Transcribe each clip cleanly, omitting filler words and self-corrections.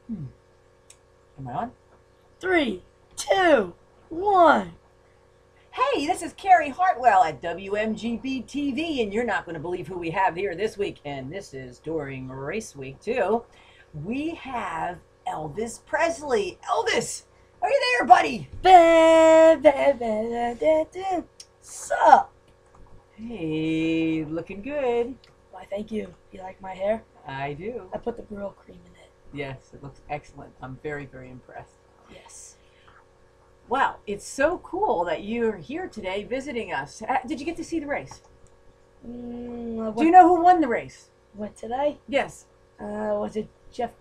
Hmm. Am I on? Three, two, one. Hey, this is Carrie Hartwell at WMGB TV, and you're not going to believe who we have here this week. And this is during race week, too. We have Elvis Presley. Elvis, are you there, buddy? Sup? Hey, looking good. Why, thank you. You like my hair? I do. I put the Brill cream in it. Yes, it looks excellent. I'm very, very impressed. Yes. Wow, it's so cool that you're here today visiting us. Did you get to see the race? Do you know who won the race? What today? Yes. Was it Jeff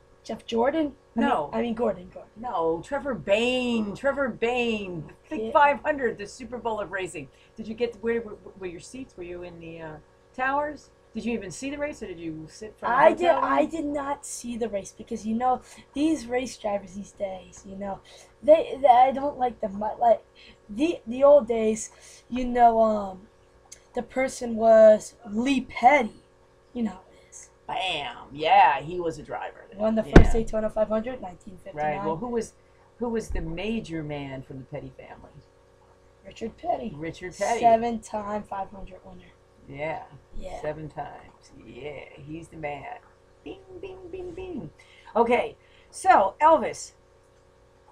Jordan? No. I mean Gordon. No, Trevor Bayne. Trevor Bayne. The Big 500, the Super Bowl of racing. Did you get to, where were your seats? Were you in the towers? Did you even see the race, or did you sit from the hotel room? I did not see the race because these race drivers these days, I don't like them. Like the old days, the person was Lee Petty. You know how it is. Bam! Yeah, he was a driver. Won the first Daytona 500, 1959. Right. Well, who was the major man from the Petty family? Richard Petty. Richard Petty. 7-time 500 winner. Yeah. Yeah. 7 times. Yeah, he's the man. Bing, bing, bing, bing. Okay, so Elvis,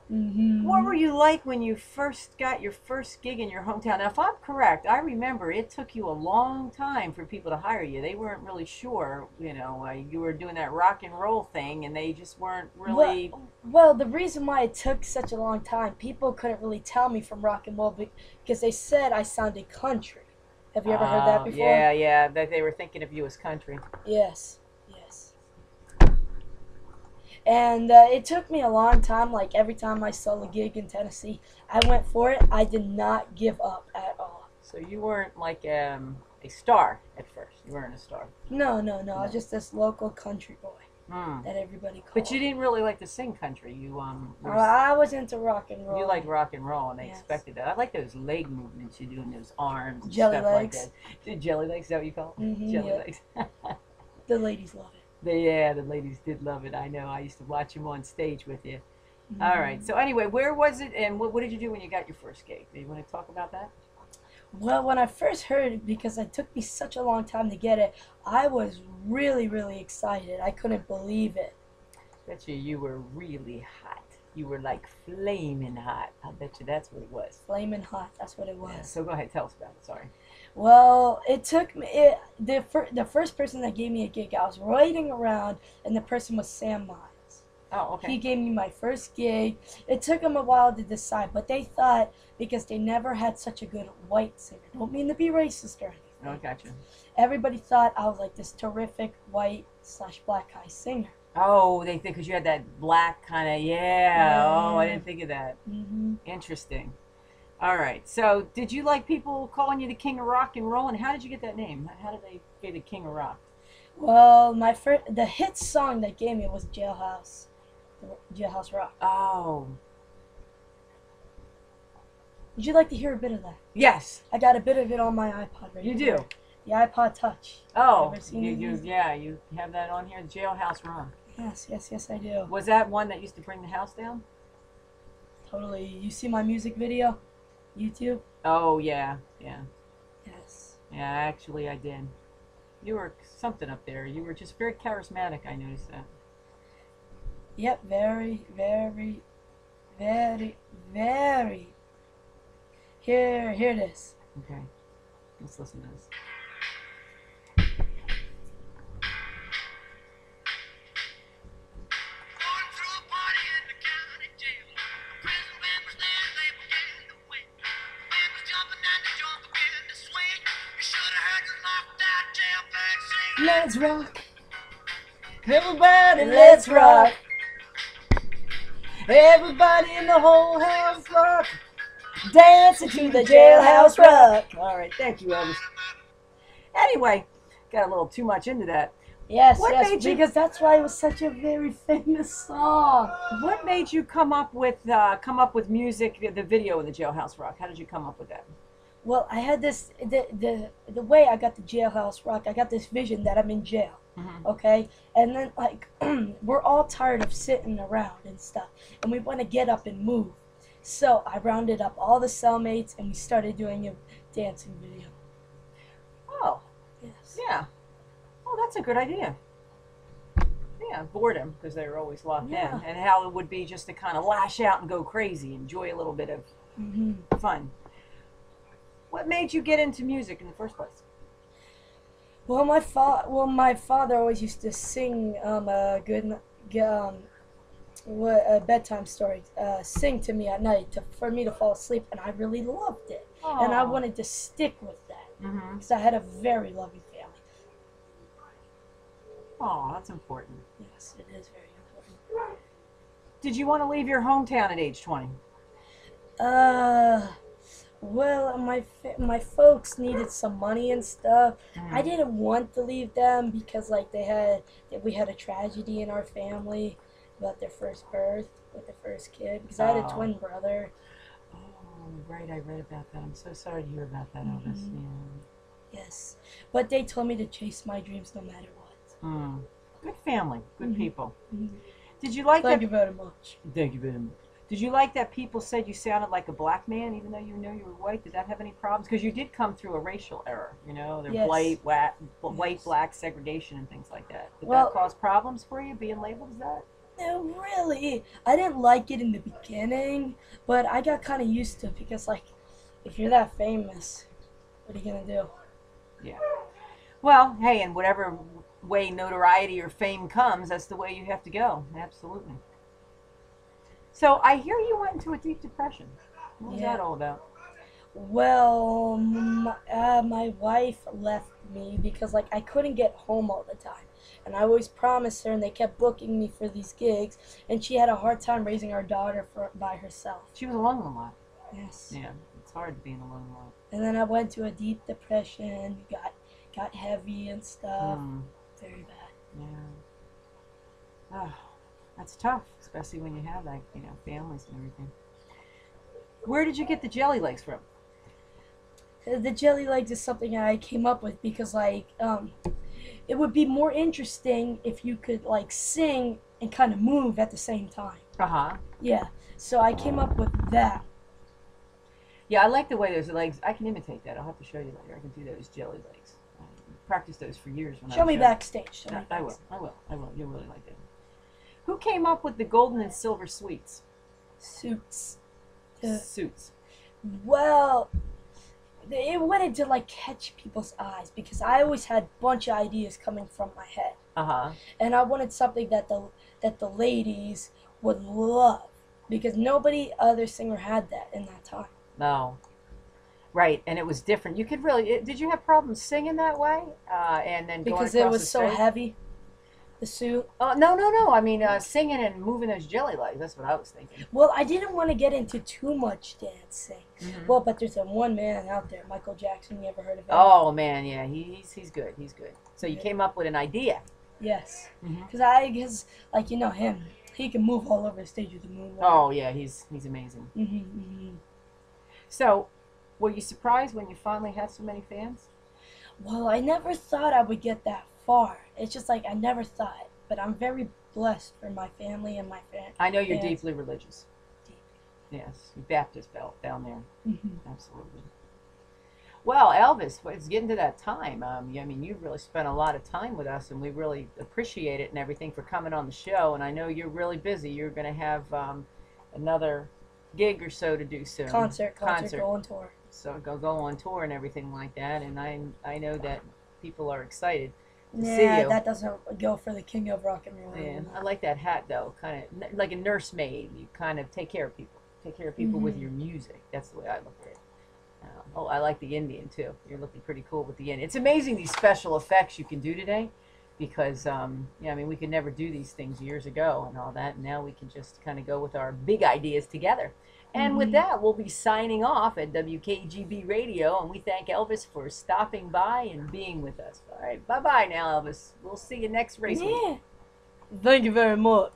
what were you like when you first got your first gig in your hometown? Now, if I'm correct, I remember it took you a long time for people to hire you. They weren't really sure, you were doing that rock and roll thing, and they just weren't really... Well, the reason why it took such a long time, people couldn't really tell me from rock and roll because they said I sounded country. Have you ever heard that before? Yeah, that they were thinking of you as country. Yes. And it took me a long time. Like every time I saw a gig in Tennessee, I went for it. I did not give up at all. So you weren't like a star at first. You weren't a star. No. I was just this local country boy that everybody called. But you didn't really like to sing country. I was into rock and roll. You liked rock and roll, and they expected that. I like those leg movements you do in those arms and jelly stuff legs. like that. Jelly legs, is that what you call them? Jelly legs. The ladies love it. The ladies did love it. I know. I used to watch them on stage with you. All right. So anyway, where was it, and what did you do when you got your first gig? Do you want to talk about that? Well, when I first heard it, because it took me such a long time to get it, I was really, really excited. I couldn't believe it. I bet you were really hot. You were like flaming hot. I bet you that's what it was. Flaming hot. That's what it was. Yeah, so go ahead. Tell us about it. Sorry. Well, it took me, the first person that gave me a gig, I was riding around, and the person was Sam Miles. Oh, okay. He gave me my first gig. It took him a while to decide, but they thought, because they never had such a good white singer, don't mean to be racist or anything. Oh, gotcha. Everybody thought I was like this terrific white/black guy singer. Oh, they think because you had that black kind of, Oh, I didn't think of that. Interesting. All right. So, did you like people calling you the King of Rock and Roll? And how did you get that name? How did they say the King of Rock? Well, the hit song they gave me was Jailhouse Rock. Oh. Would you like to hear a bit of that? Yes. I got a bit of it on my iPod right You here. do? The iPod Touch. Oh. You have that on here? Jailhouse Rock. Yes, I do. Was that one that used to bring the house down? Totally. You see my music video? YouTube? Oh, yeah. Yes. Yeah, actually I did. You were something up there. You were just very charismatic, I noticed that. Yep, very, very, very, very. Here it is. Okay. Let's listen to this. Let's rock. Everybody, let's rock. Everybody in the whole house rock. Dancing to the Jailhouse Rock. All right, thank you, Elvis. Anyway, got a little too much into that. Yes, because that's why it was such a very famous song. What made you come up with music, the video of the Jailhouse Rock? How did you come up with that? Well, I had this the way I got the Jailhouse Rock. I got this vision that I'm in jail. Mhm. Okay, and then like we're all tired of sitting around and stuff, and we want to get up and move. So I rounded up all the cellmates, and we started doing a dancing video. Oh, Yes. yeah. Oh, that's a good idea. Yeah, boredom because they were always locked Yeah. in, and how it would be just to kind of lash out and go crazy, enjoy a little bit of hmm fun. What made you get into music in the first place? Well, my father always used to sing a good bedtime story, sing to me at night for me to fall asleep, and I really loved it, and I wanted to stick with that Mm-hmm. because I had a very loving family. Oh, that's important. Yes, it is very important. Did you want to leave your hometown at age 20? Well, my folks needed some money and stuff. I didn't want to leave them because like we had a tragedy in our family about their first birth with the first kid because I had a Oh. twin brother. Oh, right. I read about that. I'm so sorry to hear about that, Elvis. Yes, but they told me to chase my dreams no matter what. Yeah. Mm. Good family. Good people. Mhm. Did you like Thank that? you very much. Thank you very much. Did you like that people said you sounded like a black man, even though you know you were white? Did that have any problems? Because you did come through a racial era, you know, the Yes. white, Yes. black segregation and things like that. Did Well- that cause problems for you, being labeled as that? No, really, I didn't like it in the beginning, but I got kind of used to it because like, if you're that famous, what are you gonna do? Yeah. Well, hey, in whatever way notoriety or fame comes, that's the way you have to go. Absolutely. So I hear you went into a deep depression. What was Yeah. that all about? Well, my wife left me because like I couldn't get home all the time, and I always promised her, and they kept booking me for these gigs, and she had a hard time raising our daughter by herself. She was alone a lot. Yes. Yeah, it's hard being alone a lot. And then I went to a deep depression, got heavy and stuff, Mm, very bad. yeah. Oh, that's tough, especially when you have like families and everything. Where did you get the jelly legs from? The jelly legs is something I came up with because like it would be more interesting if you could like sing and kind of move at the same time. Uh huh. Yeah. So I came up with that. Yeah, I like the way those legs. I can imitate that. I'll have to show you later. I can do those jelly legs. I practiced those for years. When I Show was me young. backstage. Show me I will. backstage. I will. I will. You'll really like that. Who came up with the golden and silver sweets? Suits. Suits. Well, it wanted to like catch people's eyes because I always had a bunch of ideas coming from my head, Uh huh. and I wanted something that the ladies would love because nobody other singer had that in that time. No. Right, and it was different. You could really. Did you have problems singing that way? And then going Because across it was the so stage? heavy, the suit. No. I mean, singing and moving those jelly legs. That's what I was thinking. Well, I didn't want to get into too much dancing. Mhm. Well, but there's a one man out there, Michael Jackson. You ever heard of him? Oh man, yeah, he's good. He's good. So you Yeah. came up with an idea. Yes. Mhm. Because like you know him, he can move all over the stage with the moonwalk. Oh yeah, he's amazing. So, were you surprised when you finally had so many fans? Well, I never thought I would get that far. It's just like I never thought, but I'm very blessed for my family and my fan. I know you're fans. deeply religious. Deep. Yes, Baptist belt down there. Mhm. Absolutely. Well, Elvis, it's getting to that time. I mean, you've really spent a lot of time with us, and we really appreciate it and everything for coming on the show. And I know you're really busy. You're going to have another gig or so to do soon. Concert, go on tour. So go on tour and everything like that. And I know that people are excited to see Yeah, you. that doesn't go for the king of rock and roll. Yeah, I like that hat though. Kind of like a nursemaid. You kind of take care of people. Take care of people with your music. That's the way I look at it. Oh, I like the Indian too. You're looking pretty cool with the Indian. It's amazing these special effects you can do today, because yeah, I mean we could never do these things years ago and all that. And now we can just kind of go with our big ideas together. And with that, we'll be signing off at WKGB Radio, and we thank Elvis for stopping by and being with us. All right, bye-bye now, Elvis. We'll see you next race week. Yeah. Thank you very much.